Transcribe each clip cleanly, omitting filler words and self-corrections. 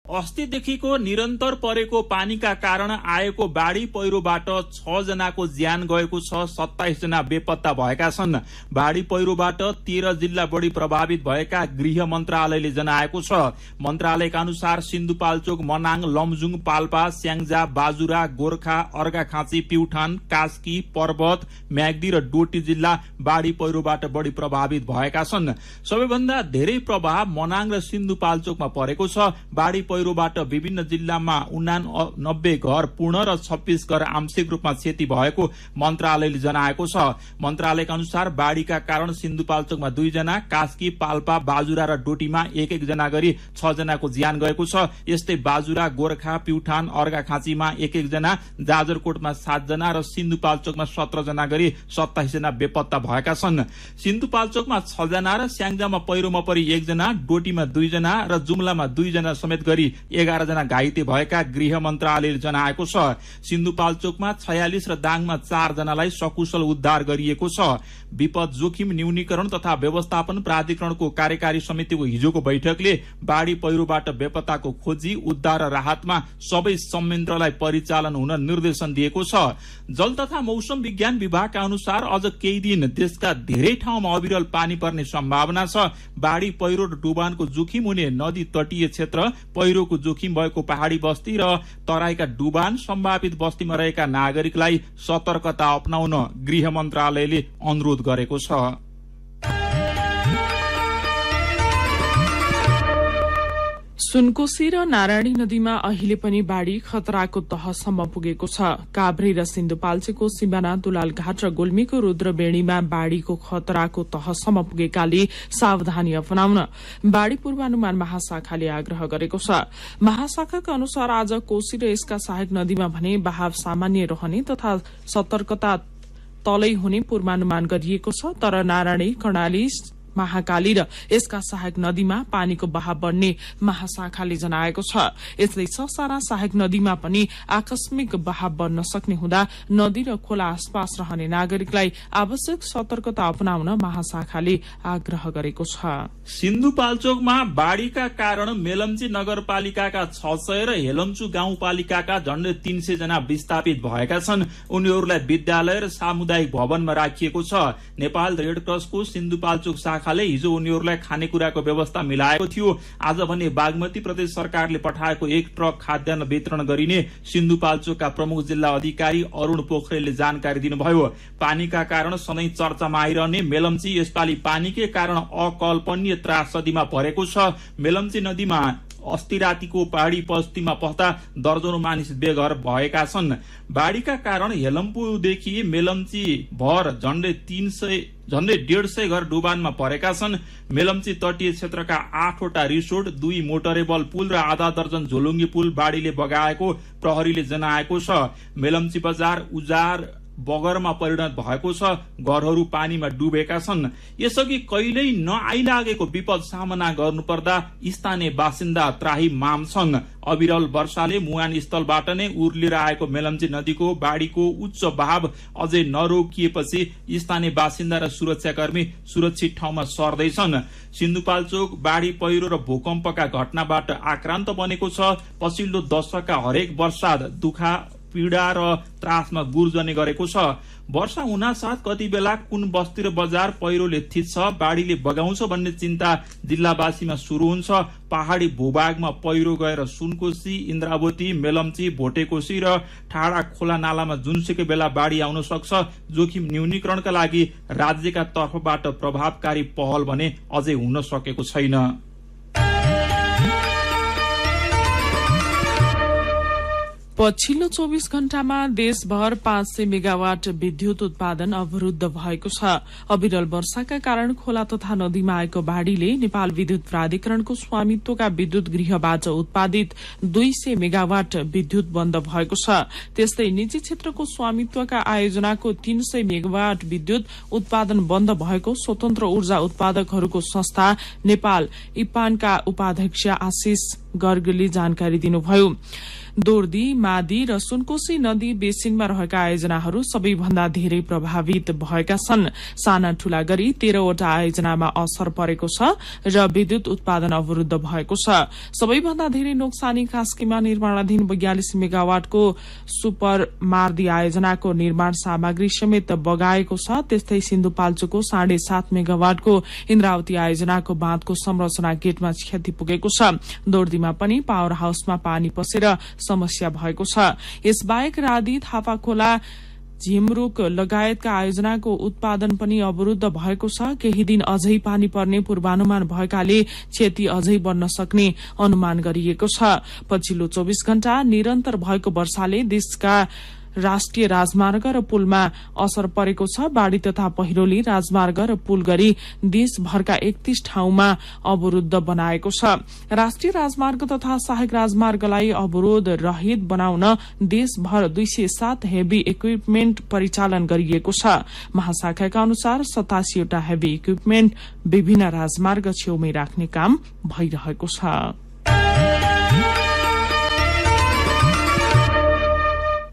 अस्तिदेखिको निरन्तर परेको पानीका कारण आएको बाढ़ी पहिरोबाट 6 जनाको ज्यान गएको छ। 27 जना बेपत्ता भएका छन्। बाढ़ी पहिरोबाट 13 जिल्ला बढी प्रभावित भएका गृह मन्त्रालयले जनाएको छ। मन्त्रालयका अनुसार सिन्धुपाल्चोक, मनाङ, लमजुङ, पाल्पा, स्याङ्जा, बाजुरा, गोर्खा, अर्घाखाँची, प्युठान, कास्की, पर्वत, म्याग्दी र डोटी जिल्ला बाढ़ी पहिरोबाट बढी प्रभावित भएका छन्। सबैभन्दा धेरै प्रभाव मनाङ र सिन्धुपाल्चोकमा परेको छ। बाढ़ी पहिरोबाट विभिन्न जिल्लामा 89 घर पूर्ण र 26 घर आंशिक रूपमा क्षति भएको मन्त्रालयले जनाएको छ। मन्त्रालयका अनुसार बाढ़ीका कारण सिन्धुपाल्चोकमा 2 जना, कास्की, पाल्पा, बाजुरा र डोटीमा 1-1 जना गरी 6 जनाको ज्यान गएको छ। यस्तै बाजुरा, गोर्खा, प्युठान, अर्घाखाँचीमा 1-1 जना, जाजरकोटमा 7 जना र सिन्धुपाल्चोकमा 17 जना गरी 27 जना बेपत्ता भएका छन्। सिन्धुपाल्चोकमा 6 जना र स्याङ्जामा पहिरोमा परि 1 जना, डोटीमा 2 जना र जुम्लामा 2 जना समेत गरी 11 जना घाइते भएका गृह मन्त्रालयले जनाएको छ। सिन्धुपाल्चोकमा 46 र दाङमा 4 जनालाई सकुशल उद्धार गरिएको छ। विपद जोखिम न्यूनीकरण तथा व्यवस्थापन प्राधिकरणको कार्यकारी समितिको हिजोको बैठकले बाढ़ी पहिरोबाट बेपत्ताको खोजी, उद्धार र राहतमा सबै संयन्त्रलाई परिचालन हुन निर्देशन दिएको छ। जल तथा मौसम विज्ञान विभागका अनुसार अझ केही दिन देशका धेरै ठाउँमा अविरल पानी पर्ने सम्भावना छ। बाढ़ी पहिरो र डुबानको जोखिम हुने नदी तटीय क्षेत्र, पहिरोको जोखिम भएको पहाड़ी बस्ती र तराईका डुबान सम्भावित बस्तीमा रहेका नागरिकलाई सतर्कता अपनाउन गृह मन्त्रालयले अनुरोध गरेको छ। सुनकोशी र नारायणी नदीमा अहिले पनि बाढ़ी खतराको तहसम्म पुगेको छ। काभ्रे र सिन्धुपाल्चोकको सिमाना, दुलालघाट र गुल्मीको रुद्रबेणीमा बाढ़ीको खतराको तहसम्म पुगेकाले सावधानी अपनाउन बाढ़ी पूर्वानुमान महाशाखाले आग्रह गरेको छ। महाशाखाका अनुसार आज कोशी र यसका सहायक नदीमा भने बहाव सामान्य रहने तथा सतर्कता तलै हुने पूर्वानुमान गरिएको छ। तर नारायणी, कर्णाली, महाकाली र यसका सहायक नदीमा पानीको बहाव बढ़ने महाशाखाले जनाएको छ। यसले ससाना सहायक नदीमा पनि आकस्मिक बहाव बढ़न सक्ने हुँदा नदी र खोला आसपास रहने नागरिकलाई आवश्यक सतर्कता अपनाउन महाशाखाले आग्रह गरेको छ। सिन्धुपाल्चोकमा बाढ़ीका कारण मेलम्ची नगरपालिकाका 600 र हेलम्चु गाउँपालिकाका झण्डै 300 जना विस्थापित भएका छन्। उनीहरूलाई विद्यालय र सामुदायिक भवनमा राखिएको छ। नेपाल रेडक्रसको सिन्धुपाल्चोक शाखाले हिजो उनीहरूलाई खानेकुराको व्यवस्था मिलाएको थियो। आज भने बागमती प्रदेश सरकारले पठाएको 1 ट्रक खाद्यान्न वितरण गरिने सिन्धुपाल्चोकका प्रमुख जिल्ला अधिकारी अरूण पोखरेलले जानकारी दिनुभयो। पानीका कारण सधैं चर्चामा आइरहने मेलम्ची यसपालि पानीकै कारण अकल्पनीय त्रासदीमा परेको छ। मेलम्ची नदीमा अस्ति रातिको पहाड़ी बस्तीमा पस्दा दर्जनौं मानिस बेघर भएका छन्। बाढ़ीका कारण हेलम्पुदेखि मेलम्ची भर झण्डै 150 घर डुबानमा परेका छन्। मेलम्ची तटीय क्षेत्रका 8 वटा रिसोर्ट, 2 मोटरेबल पुल र आधा दर्जन झोलुङ्गी पुल बाढ़ीले बगाएको प्रहरीले जनाएको छ। मेलम्ची बजार उजार बगरमा परिणत भएको छ। घरहरू पानीमा डुबेका छन्। यसअघि कहिल्यै नआइलागेको विपद सामना गर्नुपर्दा स्थानीय बासिन्दा त्राहिमाम छन्। अविरल वर्षाले मुहान स्थलबाट नै उर्लिएर आएको मेलम्ची नदीको बाढ़ीको उच्च बहाव अझै नरोकिएपछि स्थानीय बासिन्दा र सुरक्षाकर्मी सुरक्षित ठाउँमा सर्दैछन्। सिन्धुपाल्चोक बाढ़ी पहिरो र भूकम्पका घटनाबाट आक्रान्त बनेको छ। पछिल्लो दशकका हरेक वर्षात दुखा, पीड़ा र त्रासमा गुर्जने गरेको छ। वर्षा हुनासाथ कति बेला कुन बस्ती र बजार पहिरोले थिच्छ, बाढ़ीले बगाउँछ भन्ने चिन्ता जिल्लावासीमा शुरू हुन्छ। पहाड़ी भूभागमा पहिरो गएर सुनकोशी, इन्द्रावती, मेलम्ची, भोटेकोशी र ठाडा खोला नालामा जुनसुकै बेला बाढ़ी आउन सक्छ। जोखिम न्यूनीकरणका लागि राज्यका तर्फबाट प्रभावकारी पहल भने अझै हुन सकेको छैन। पछिल्लो 24 घण्टामा देशभर 500 मेगावाट विद्युत उत्पादन अवरूद्ध भएको छ। अविरल वर्षाका कारण खोला तथा नदीमा आएको बाढ़ीले नेपाल विद्युत प्राधिकरणको स्वामित्वका विद्युत गृहबाट उत्पादित 200 मेगावाट विद्युत बन्द भएको छ। त्यस्तै निजी क्षेत्रको स्वामित्वका आयोजनाको 300 मेगावाट विद्युत उत्पादन बन्द भएको स्वतन्त्र ऊर्जा उत्पादकहरूको संस्था नेपाल इपानका उपाध्यक्ष आशिष गर्गले जानकारी दिनुभयो। दोर्दी, मादी र सुनकोशी नदी बेसिनमा रहेका आयोजनाहरू सबैभन्दा धेरै प्रभावित भएका छन्। साना ठूला गरी 13 वटा आयोजनामा असर परेको छ र विद्युत उत्पादन अवरूद्ध भएको छ। सबैभन्दा धेरै नोक्सानी कास्कीमा निर्माणाधीन 42 मेगावाटको सुपर मार्दी आयोजनाको निर्माण सामग्री समेत बगाएको छ। त्यस्तै सिन्धुपाल्चोकको 7.5 मेगावाटको इन्द्रावती आयोजनाको बाँधको संरचना गेटमा क्षति पुगेको छ। दोर्दीमा पनि पावर हाउसमा पानी पसेर समस्या भएको छ। यसबाहेक रादी, थापाखोला, झिमरुक लगायतका आयोजनाको उत्पादन पनि अवरूद्ध भएको छ। केही दिन अझै पानी पर्ने पूर्वानुमान भएकाले क्षति अझै बढ्न सक्ने अनुमान गरिएको छ। पछिल्लो 24 घण्टा निरन्तर भएको वर्षाले देशका राष्ट्रिय राजमार्ग र पुलमा असर परेको छ। बाढ़ी तथा पहिरोले राजमार्ग र पुल गरी देशभरका 31 ठाउँमा अवरूद्ध बनाएको छ। राष्ट्रिय राजमार्ग तथा सहायक राजमार्गलाई अवरोध रहित बनाउन देशभर 207 हेभी इक्विपमेन्ट परिचालन गरिएको छ। महाशाखाका अनुसार 87 वटा हेभी इक्विपमेन्ट विभिन्न राजमार्ग छेउमै राख्ने काम भइरहेको छ।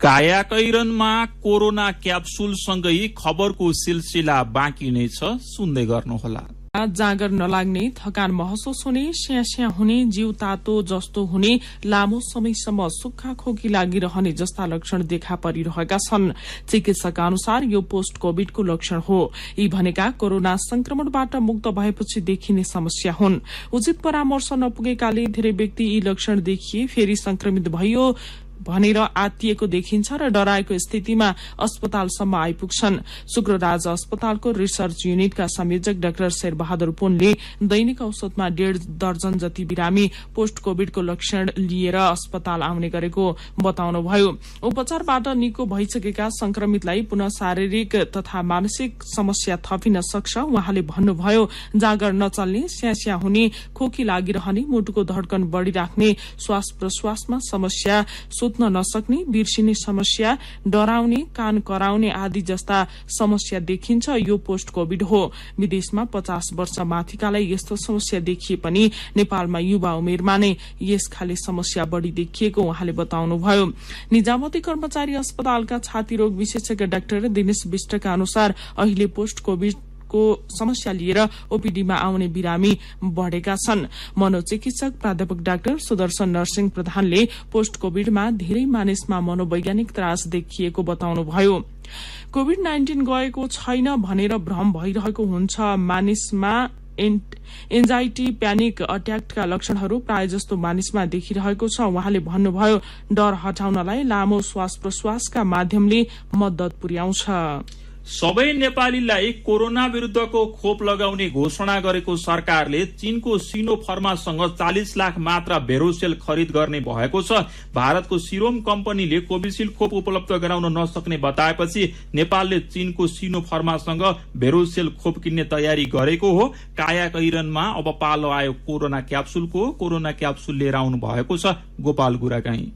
कायाकैरनमा कोरोना क्याप्सुलसँगै खबरको सिलसिला बाँकी नै छ, सुन्दै गर्नुहोला। जाँगर नलाग्ने, थकान महसुस हुने, स्यास्या हुने, जिउ तातो जस्तो हुने, लामो समयसम्म सुक्खा खोकी लागिरहने जस्ता लक्षण देखा परिरहेका छन्। चिकित्सकका अनुसार यो पोस्ट कोविडको लक्षण हो। यी भनेका कोरोना संक्रमणबाट मुक्त भएपछि देखिने समस्या हुन्। उचित परामर्श नपुगेकाले धेरै व्यक्ति यी लक्षण देखिए फेरि संक्रमित भयो भनेर आत्तिएको देखिन्छ र डराएको स्थितिमा अस्पतालसम्म आइपुग्छन्। शुक्रराज अस्पतालको रिसर्च युनिटका संयोजक डाक्टर शेरबहादुर पुनले दैनिक औसतमा 1.5 दर्जन जति बिरामी पोस्ट कोविडको लक्षण लिएर अस्पताल आउने गरेको बताउनुभयो। उपचारबाट निको भइसकेका संक्रमितलाई पुनः शारीरिक तथा मानसिक समस्या थपिन सक्छ। उहाँले भन्नुभयो, जाँगर नचल्ने, स्यास्या हुने, खोकी लागिरहने, मुटुको धड्कन बढ़िराख्ने, श्वास प्रश्वासमा समस्या, सुत्न नसक्ने, बिर्सिने समस्या, डराउने, कान कराउने आदि जस्ता समस्या देखिन्छ। यो पोस्ट कोविड हो। विदेशमा 50 वर्ष माथिकालाई यस्तो समस्या देखिए पनि नेपालमा युवा उमेरमा नै यस खाले समस्या बढ़ी देखिएको उहाँले बताउनुभयो। निजामती कर्मचारी अस्पतालका छाती रोग विशेषज्ञ डाक्टर दिनेश विष्टका अनुसार अहिले पोस्ट कोविड समस्या लिएर ओपीडीमा आउने बिरामी बढ़ेका छन्। मनोचिकित्सक प्राध्यापक डाक्टर सुदर्शन नरसिंह प्रधानले पोस्ट कोविडमा धेरै मानिसमा मनोवैज्ञानिक त्रास देखिएको बताउनुभयो। कोविड-19 गएको छैन भनेर भ्रम भइरहेको हुन्छ। मानिसमा एन्जाइटी, प्यानिक अट्याकका लक्षणहरू प्राय जस्तो मानिसमा देखिरहेको छ। उहाँले भन्नुभयो, डर हटाउनलाई लामो श्वास प्रश्वासका माध्यमले मद्दत पुर्याउँछ। सबै नेपालीलाई कोरोना विरूद्धको खोप लगाउने घोषणा गरेको सरकारले चीनको सिनोफार्मासँग 40 लाख मात्रा भेरोसेल खरिद गर्ने भएको छ। भारतको सिरोम कम्पनीले कोभिसिल्ड खोप उपलब्ध गराउन नसक्ने बताएपछि नेपालले चीनको सिनोफार्मासँग भेरोसेल खोप किन्ने तयारी गरेको हो। कायाकैरनमा अब पालो आयो कोरोना क्याप्सुलको। कोरोना क्याप्सुल लिएर आउनु भएको छ गोपाल गुरागाई।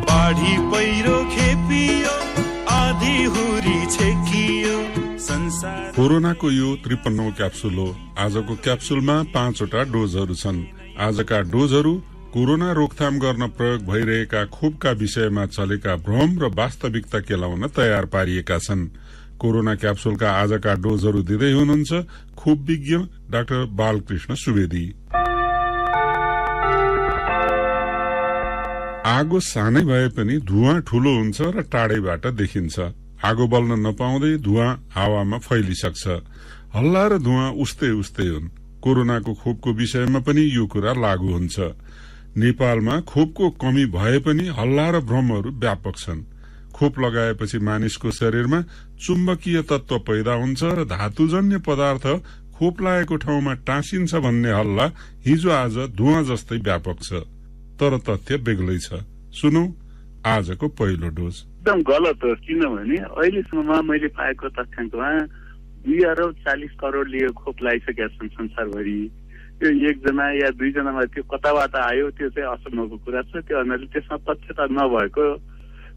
बाढी पहिरो खेपियो, आधी हुरी छेकियो, संसार। कोरोनाको यो 53औं क्याप्सुल हो। आजको क्याप्सुलमा 5 वटा डोजहरू छन्। आजका डोजहरू कोरोना रोकथाम गर्न प्रयोग भइरहेका खोपका विषयमा चलेका भ्रम र वास्तविकता केलाउन तयार पारिएका छन्। कोरोना क्याप्सुलका आजका डोजहरू दिँदै हुनुहुन्छ खोप विज्ञ डाक्टर बालकृष्ण सुवेदी। आगो सानै भए पनि धुवाँ ठूलो हुन्छ र टाढैबाट देखिन्छ। आगो बल्न नपाउँदै धुवाँ हावामा फैलिसक्छ। हल्ला र धुवाँ उस्तै उस्तै हुन्। कोरोनाको खोपको विषयमा पनि यो कुरा लागू हुन्छ। नेपालमा खोपको कमी भए पनि हल्ला र भ्रमहरू व्यापक छन्। खोप लगाएपछि मानिसको शरीरमा चुम्बकीय तत्व पैदा हुन्छ र धातुजन्य पदार्थ खोप लागेको ठाउँमा टाँसिन्छ भन्ने हल्ला हिजो आज धुवाँ जस्तै व्यापक छ। तर तथ्य बेग्लै छ। सुनौ आजको पहिलो डोज। एकदम गलत हो, किनभने अहिलेसम्म मैले पाएको तथ्याङ्कमा 2 अरब 40 करोड लियो खोप लगाइसकेका छन् संसारभरि। त्यो 1 जना या 2 जनामा त्यो कताबाट आयो त्यो चाहिँ असम्भवको कुरा छ। त्यो हुनाले त्यसमा तथ्यता नभएको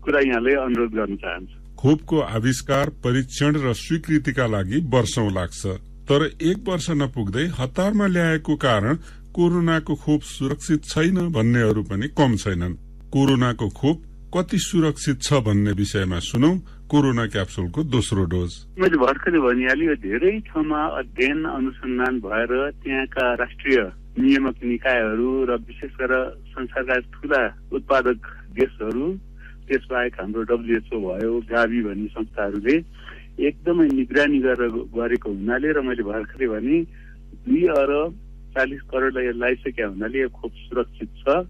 कुरा यहाँले अनुरोध गर्न चाहन्छु। खोपको आविष्कार, परीक्षण र स्वीकृतिका लागि वर्षौं लाग्छ। तर 1 वर्ष नपुग्दै हतारमा ल्याएको कारण कोरोनाको खोप सुरक्षित छैन भन्नेहरू पनि कम छैनन्। कोरोनाको खोप कति सुरक्षित छ भन्ने विषयमा सुनौ कोरोना क्याप्सुलको दोस्रो डोज। मैले भर्खरै भनिहालेँ, धेरै ठाउँमा अध्ययन अनुसन्धान भएर त्यहाँका राष्ट्रिय नियामक निकायहरू र विशेष गरेर संसारका ठूला उत्पादक देशहरू, त्यसबाहेक हाम्रो WHO भयो, गावी भन्ने संस्थाहरूले एकदमै निगरानी गरेको हुनाले र मैले भर्खरै भने 2 अरब 40 करोड लगाइसकेका हुनाले यो खोप सुरक्षित छ।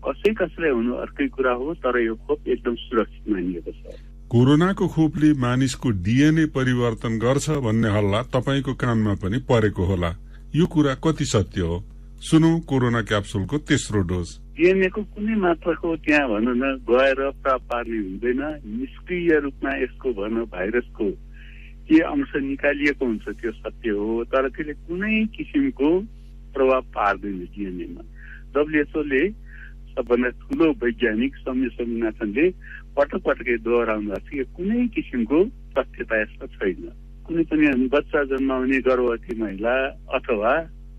कसैलाई हुनु अर्कै कुरा हो, तर यो खोप एकदम सुरक्षित मानिएको छ। कोरोनाको खोपले मानिसको DNA परिवर्तन गर्छ भन्ने हल्ला तपाईको कानमा पनि परेको होला। यो कुरा कति सत्य हो? सुनौ कोरोना क्याप्सुलको तेस्रो डोज। DNA को कुनै मात्राको त्यहाँ भनौँ न गएर प्रभाव पार्ने हुँदैन। निष्क्रिय रूपमा यसको भनौँ भाइरसको के अंश निकालिएको हुन्छ त्यो सत्य हो, तर त्यसले कुनै किसिमको प्रभाव पार्दैन DNA मा। WHO ले सबभन्दा ठूलो वैज्ञानिक स्वामीनाथनले पटक पटकै दोहोऱ्याउनु भएको छ, कुनै किसिमको तथ्यता यसमा छैन। कुनै पनि बच्चा जन्माउने गर्भवती महिला अथवा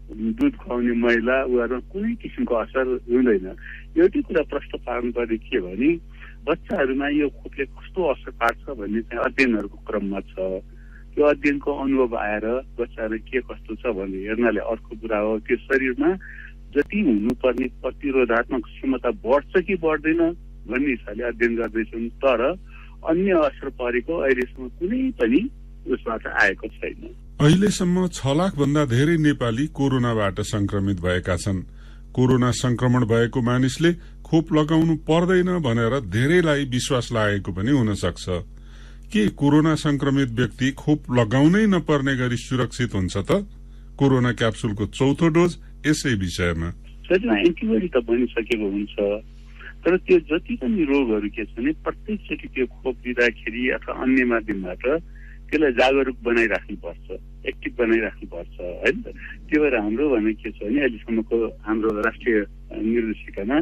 दूध खुवाउने महिला उहाँहरूमा कुनै किसिमको असर हुँदैन। एउटै कुरा प्रश्न पार्नुपर्ने के भने बच्चाहरूमा यो खोपले कस्तो असर पार्छ भन्ने चाहिँ अध्ययनहरूको क्रममा छ। त्यो अध्ययनको अनुभव आएर बच्चाहरू के कस्तो छ भन्ने हेर्नाले अर्को कुरा हो। त्यो शरीरमा जति हुनुपर्ने प्रतिरोधात्मक क्षमता बढ्छ कि बढ्दैन भन्ने हिसाबले अध्ययन गर्दैछौँ, तर अन्य असर परेको अहिलेसम्म कुनै पनि उसबाट आएको छैन। अहिलेसम्म 6 लाख भन्दा धेरै नेपाली कोरोनाबाट संक्रमित भएका छन्। कोरोना संक्रमण भएको मानिसले खोप लगाउनु पर्दैन भनेर धेरैलाई विश्वास लागेको पनि हुन सक्छ। के कोरोना संक्रमित व्यक्ति खोप लगाउनै नपर्ने गरी सुरक्षित हुन्छ त? कोरोना क्याप्सुलको चौथो डोज यसै विषयमा। शरीरमा एन्टिबडी त बनिसकेको हुन्छ, तर त्यो जति पनि रोगहरू के छ भने प्रत्येकचोटि त्यो खोप दिँदाखेरि अथवा अन्य माध्यमबाट त्यसलाई जागरुक बनाइराख्नुपर्छ, एक्टिभ बनाइराख्नुपर्छ होइन। त्यो भएर हाम्रो भने के छ भने अहिलेसम्मको हाम्रो राष्ट्रिय निर्देशिकामा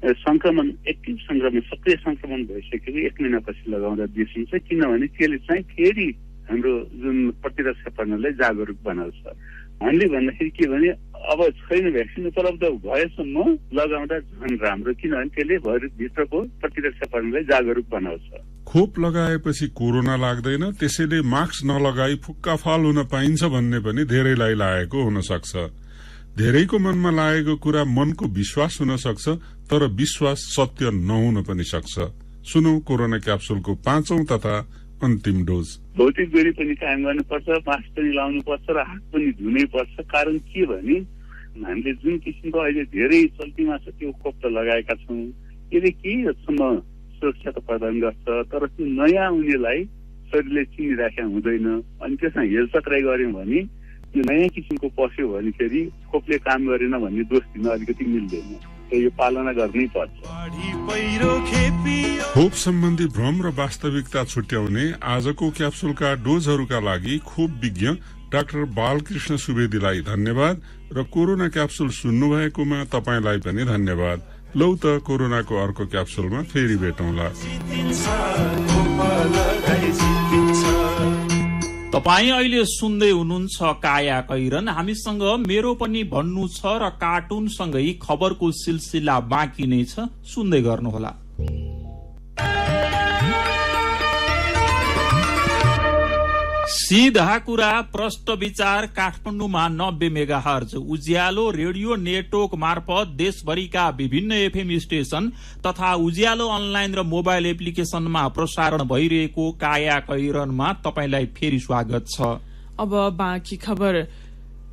संक्रमण एक्टिभ संक्रमण सक्रिय संक्रमण भइसकेको 1 महिनापछि लगाउँदा देखिन्छ, किनभने त्यसले चाहिँ फेरि हाम्रो जुन प्रतिरक्षा प्रणालीलाई जागरुक बनाउँछ। हामीले भन्दाखेरि के भने अब छैन भ्याक्सिन उपलब्ध भएसम्म लगाउँदा झन् राम्रो, किनभने त्यसले भित्रको प्रतिरक्षा प्रणालीलाई जागरुक बनाउँछ। खोप लगाएपछि कोरोना लाग्दैन, त्यसैले मास्क नलगाई फुक्काफाल हुन पाइन्छ भन्ने पनि धेरैलाई लागेको हुन सक्छ। धेरैको मनमा लागेको कुरा मनको विश्वास हुन सक्छ, तर विश्वास सत्य नहुन पनि सक्छ। सुनौ कोरोना क्याप्सुलको 5औं तथा अन्तिम डोज। भौतिक दूरी पनि कायम गर्नुपर्छ, मास्क पनि लाउनुपर्छ र हात पनि धुनै पर्छ। कारण के भने हामीले जुन किसिमको अहिले धेरै चल्तीमा छ त्यो खोप त लगाएका छौँ, यसले केही हदसम्म सुरक्षा त प्रदान गर्छ, तर त्यो नयाँ उनीहरूलाई शरीरले चिनिराखेका हुँदैन। अनि त्यसमा हेलचक्राइ गर्यौँ भने यो नयाँ किसिमको पस्यो भने फेरि खोपले काम गरेन भन्ने दोष दिन अलिकति मिल्दैन। यो पालना गर्नै पर्छ। खोप सम्बन्धी भ्रम र वास्तविकता छुट्याउने आजको क्याप्सुलका डोजहरूका लागि खोप विज्ञ डाक्टर बालकृष्ण सुवेदीलाई धन्यवाद र कोरोना क्याप्सुल सुन्नु भएकोमा तपाईलाई पनि धन्यवाद। लौ त कोरोनाको अर्को क्याप्सुलमा फेरि भेटौँला। तपाई अहिले सुन्दै हुनुहुन्छ काया कैरन। हामीसँग मेरो पनि भन्नु छ र कार्टुन सँगै खबरको सिलसिला बाँकी नै छ, सुन्दै गर्नुहोला। सीधा कुरा प्रष्ट विचार काठमाडौँमा 90 मेगाहर्ज उज्यालो रेडियो नेटवर्क मार्फत देशभरिका विभिन्न एफएम स्टेशन तथा उज्यालो अनलाइन र मोबाइल एप्लिकेशनमा प्रसारण भइरहेको काया कैरनमा तपाईलाई फेरि स्वागत छ। अब बाँकी खबर।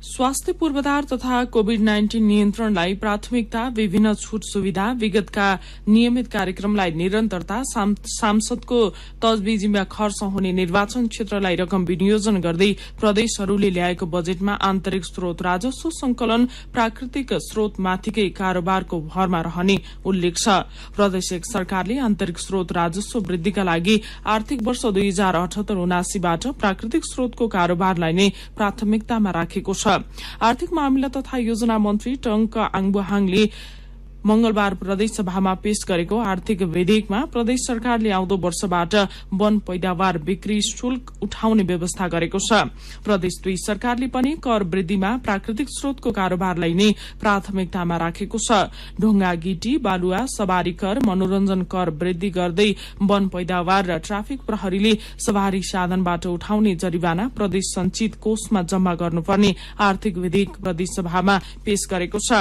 स्वास्थ्य पूर्वाधार तथा कोभिड-19 नियन्त्रणलाई प्राथमिकता, विभिन्न छूट सुविधा, विगतका नियमित कार्यक्रमलाई निरन्तरता, सांसदको तजविजीमा खर्च हुने निर्वाचन क्षेत्रलाई रकम विनियोजन गर्दै प्रदेशहरूले ल्याएको बजेटमा आन्तरिक स्रोत राजस्व संकलन प्राकृतिक स्रोतमाथिकै कारोबारको भरमा रहने उल्लेख छ। प्रदेश सरकारले आन्तरिक स्रोत राजस्व वृद्धिका लागि आर्थिक वर्ष 2078-79बाट प्राकृतिक स्रोतको कारोबारलाई नै प्राथमिकतामा राखेको छ। आर्थिक मामिला तथा योजना मन्त्री टंक आङबुहाङले मंगलबार प्रदेश सभामा पेश गरेको आर्थिक विधेयकमा प्रदेश सरकारले आउँदो वर्षबाट वन पैदावार बिक्री शुल्क उठाउने व्यवस्था गरेको छ। प्रदेश 2 सरकारले पनि कर वृद्धिमा प्राकृतिक स्रोतको कारोबारलाई नै प्राथमिकतामा राखेको छ। ढुङ्गा गिटी बालुवा सवारी कर मनोरञ्जन कर वृद्धि गर्दै वन पैदावार र ट्राफिक प्रहरीले सवारी साधनबाट उठाउने जरिवाना प्रदेश संचित कोषमा जम्मा गर्नुपर्ने आर्थिक विधेयक प्रदेश सभामा पेश गरेको छ।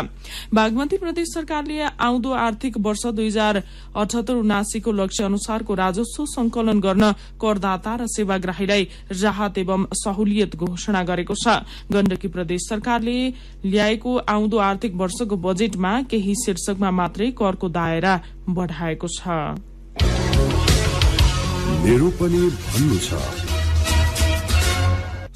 बागमती प्रदेश सरकारले आउँदो आर्थिक वर्ष 2078-79 को लक्ष्य अनुसारको राजस्व संकलन गर्न करदाता र सेवाग्राहीलाई राहत एवं सहुलियत घोषणा गरेको छ। गण्डकी प्रदेश सरकारले ल्याएको आउँदो आर्थिक वर्षको बजेटमा केही शीर्षकमा मात्रै करको दायरा बढ़ाएको छ। मेरो पनि भन्नु छ।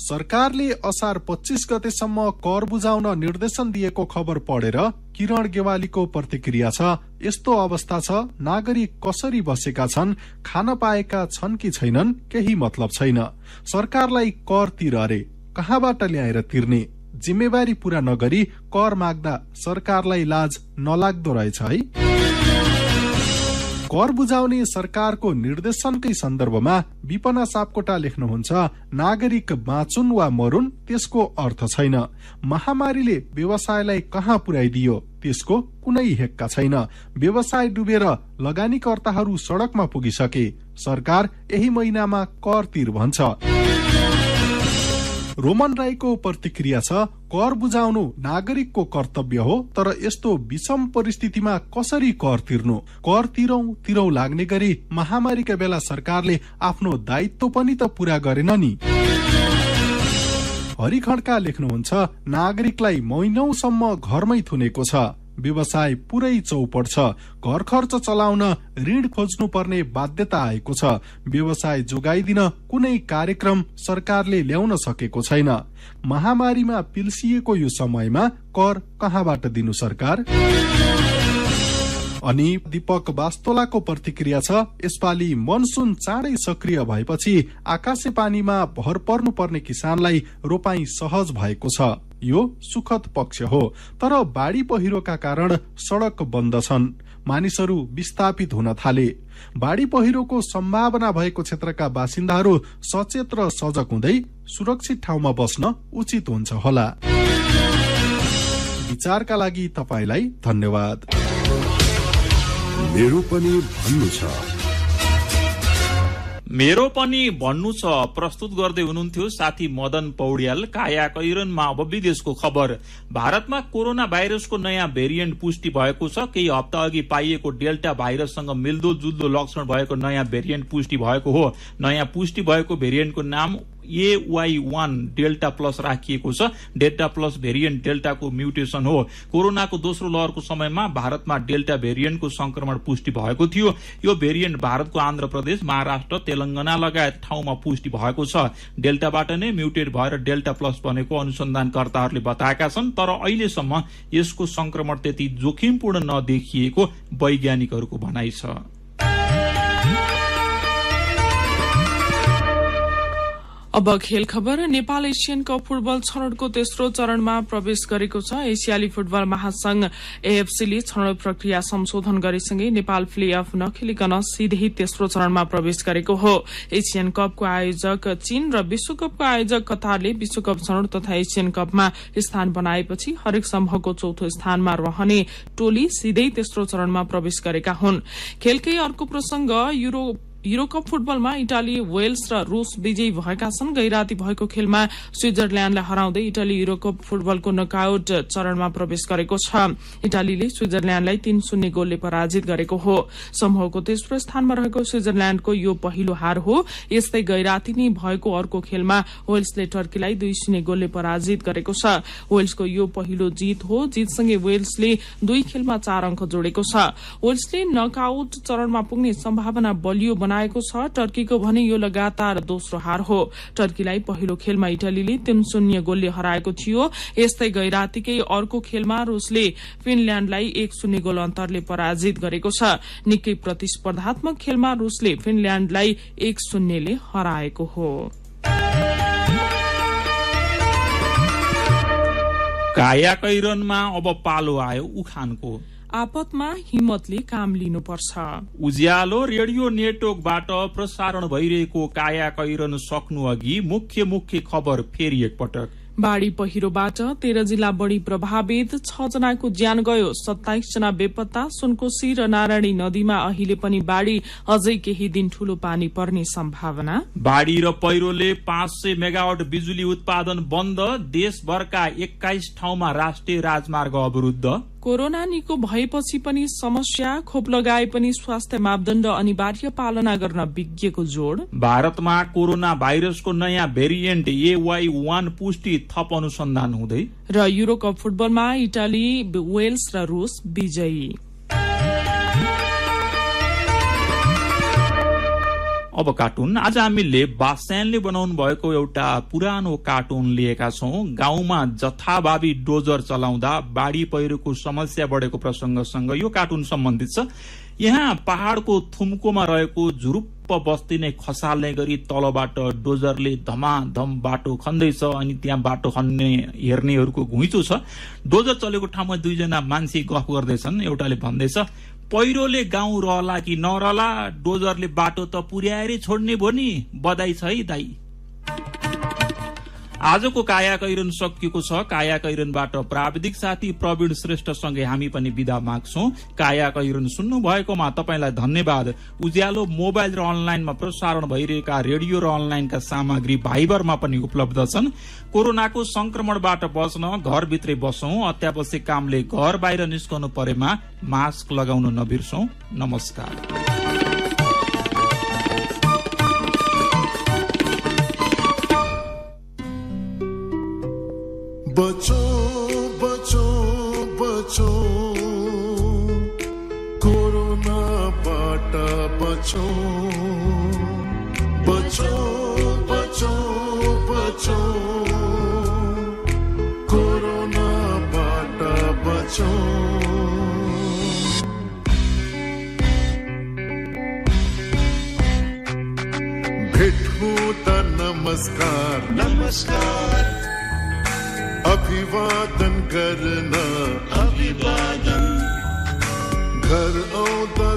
सरकारले असार 25 गतेसम्म कर बुझाउन निर्देशन दिएको खबर पढेर किरण गेवालीको प्रतिक्रिया छ। यस्तो अवस्था छ, नागरिक कसरी बसेका छन्, खान पाएका छन् कि छैनन् केही मतलब छैन। सरकारलाई कर तिर अरे कहाँबाट ल्याएर तिर्ने? जिम्मेवारी पूरा नगरी कर माग्दा सरकारलाई लाज नलाग्दो रहेछ है। कर बुझाउने सरकारको निर्देशनकै सन्दर्भमा विपना सापकोटा लेख्नुहुन्छ, नागरिक बाँचुन् वा मरुन् त्यसको अर्थ छैन। महामारीले व्यवसायलाई कहाँ पुर्याइदियो त्यसको कुनै हेक्का छैन। व्यवसाय डुबेर लगानीकर्ताहरू सड़कमा पुगिसके। सरकार यही महिनामा कर तिर भन्छ। रोमन राईको प्रतिक्रिया छ, कर बुझाउनु नागरिकको कर्तव्य हो, तर यस्तो विषम परिस्थितिमा कसरी कर तिर्नु? कर तिरौं लाग्ने गरी महामारीका बेला सरकारले आफ्नो दायित्व पनि त पूरा गरेन नि। हरिखड्का लेख्नुहुन्छ, नागरिकलाई महिनौसम्म घरमै थुनेको छ। व्यवसाय पुरै चौपट छ। घर खर्च चलाउन ऋण खोज्नु पर्ने बाध्यता आएको छ। व्यवसाय जोगाइदिन कुनै कार्यक्रम सरकारले ल्याउन सकेको छैन। महामारीमा पिल्सिएको यो समयमा कर कहाँबाट दिनु सरकार? अनि दीपक बास्तोलाको प्रतिक्रिया छ, यसपालि मनसुन चाँडै सक्रिय भएपछि आकाशे पानीमा भर पर्नुपर्ने किसानलाई रोपाई सहज भएको छ। यो सुखद पक्ष हो, तर बाढ़ी पहिरोका कारण सड़क बन्द छन्। मानिसहरू विस्थापित हुन थाले। बाढ़ी पहिरोको सम्भावना भएको क्षेत्रका बासिन्दाहरू सचेत र सजग हुँदै सुरक्षित ठाउँमा बस्न उचित हुन्छ होला। विचारका लागि तपाईलाई धन्यवाद। मेरो पनि भन्नु छ। मेरो पनि भन्नु छ प्रस्तुत गर्दै हुनुहुन्थ्यो साथी मदन पौड्याल। काया कैरनमा अब विदेशको खबर। भारतमा कोरोना भाइरसको नयाँ भेरिएन्ट पुष्टि भएको छ। केही हप्ता अघि पाइएको डेल्टा भाइरससँग मिल्दो जुल्दो लक्षण भएको नयाँ भेरिएन्ट पुष्टि भएको हो। नयाँ पुष्टि भएको भेरिएन्टको नाम AY1 डेल्टा प्लस राखिएको छ। डेल्टा प्लस भेरिएन्ट डेल्टाको म्युटेशन हो। कोरोनाको दोस्रो लहरको समयमा भारतमा डेल्टा भेरिएन्टको संक्रमण पुष्टि भएको थियो। यो भेरिएन्ट भारतको आन्ध्र प्रदेश, महाराष्ट्र, तेलंगाना लगायत ठाउँमा पुष्टि भएको छ। डेल्टाबाट नै म्युटेट भएर डेल्टा प्लस बनेको अनुसन्धानकर्ताहरूले बताएका छन्, तर अहिलेसम्म यसको संक्रमण त्यति जोखिमपूर्ण नदेखिएको वैज्ञानिकहरूको भनाइ छ। अब खेल खबर। नेपाल एशियन कप फुटबल छनौटको तेस्रो चरणमा प्रवेश गरेको छ। एसियाली फुटबल महासंघ AFCले छनौट प्रक्रिया संशोधन गरेसँगै नेपाल प्ले अफ नखेलिकन सिधै तेस्रो चरणमा प्रवेश गरेको हो। एशियन कपको आयोजक चीन र विश्वकपको आयोजक कतारले विश्वकप छनौट तथा एशियन कपमा स्थान बनाएपछि हरेक समूहको चौथो स्थानमा रहने टोली सिधै तेस्रो चरणमा प्रवेश गरेका हुन्। खेलकै अर्को प्रसंग युरोकप फुटबलमा इटाली, वेल्स र रूस विजयी भएका छन्। गैराती भएको खेलमा स्विजरल्याण्डलाई हराउँदै इटाली युरोकप फुटबलको नकआउट चरणमा प्रवेश गरेको छ। इटालीले स्विजरल्याण्डलाई 3-0 गोलले पराजित गरेको हो। समूहको तेस्रो स्थानमा रहेको स्विजरल्याण्डको यो पहिलो हार हो। यस्तै गैराती नै भएको अर्को खेलमा वेल्सले टर्कीलाई 2-0 गोलले पराजित गरेको छ। वेल्सको यो पहिलो जित हो। जितसँगै वेल्सले 2 खेलमा 4 अंक जोडेको छ। वेल्सले नकआउट चरणमा पुग्ने सम्भावना बलियो बनाएको छ। टर्कीको भने यो लगातार दोस्रो हार हो। टर्कीलाई पहिलो खेलमा इटालीले 3-0 गोलले हराएको थियो। यस्तै गैरातीकै अर्को खेलमा रूसले फिनल्याण्डलाई 1-0 गोल अन्तरले पराजित गरेको छ। निकै प्रतिस्पर्धात्मक खेलमा रूसले फिनल्याण्डलाई 1-0 ले हराएको हो। काया कैरनमा अब पालो आयो उखानको। आपतमा हिम्मतले काम लिनुपर्छ। उज्यालो रेडियो नेटवर्कबाट प्रसारण भइरहेको काया कैरन सक्नु अघि मुख्य खबर फेरि एकपटक। बाढ़ी पहिरोबाट 13 जिल्ला बढ़ी प्रभावित, 6 जनाको ज्यान गयो, 27 जना बेपत्ता। सुनकोशी र नारायणी नदीमा अहिले पनि बाढ़ी, अझै केही दिन ठूलो पानी पर्ने सम्भावना। बाढ़ी र पहिरोले 500 मेगावाट बिजुली उत्पादन बन्द, देशभरका 21 ठाउँमा राष्ट्रिय राजमार्ग अवरुद्ध। कोरोना निको भएपछि पनि समस्या, खोप लगाए पनि स्वास्थ्य मापदण्ड अनिवार्य पालना गर्न विज्ञको जोड़। भारतमा कोरोना भाइरसको नयाँ भेरिएन्ट AY1 पुष्टि, थप अनुसन्धान हुँदै। र युरोकप फुटबलमा इटाली, वेल्स र रूस विजयी। अब कार्टुन। आज हामीले बास्यानले बनाउनु भएको एउटा पुरानो कार्टुन लिएका छौं। गाउँमा जथाभावी डोजर चलाउँदा बाढ़ी पहिरोको समस्या बढेको प्रसंगसँग यो कार्टुन सम्बन्धित छ। यहाँ पहाड़को थुम्कोमा रहेको झुरुप्प बस्ती नै खसाल्ने गरी तलबाट डोजरले धमाधम बाटो खन्दैछ। अनि त्यहाँ बाटो खन्ने हेर्नेहरूको घुइँचो छ। डोजर चलेको ठाउँमा दुईजना मान्छे गफ गर्दैछन्। एउटाले भन्दैछ, पहिरोले गाउँ रहला कि नरहला, डोजरले बाटो त पुर्याएरै छोड्ने भो नि, बधाई छ है दाई। आजको काया कैरन सकिएको छ। काया कैरनबाट प्राविधिक साथी प्रवीण श्रेष्ठसँगै हामी पनि बिदा माग्छौं। काया कैरन सुन्नु भएकोमा तपाईलाई धन्यवाद। उज्यालो मोबाइल र अनलाइनमा प्रसारण भइरहेका रेडियो र अनलाइनका सामग्री भाइबरमा पनि उपलब्ध छन्। कोरोनाको संक्रमणबाट बच्न घरभित्रै बसौं। अत्यावश्यक कामले घर बाहिर निस्कनु परेमा मास्क लगाउन नबिर्सौं। नमस्कार। बचो बचो बचो कोरोना बाट बचो, बचो बचो बचो कोरोना बाट बचो। भेट्नु त नमस्कार नमस्कार, अभिवादन गर्न अभिवादन, घर आउँदा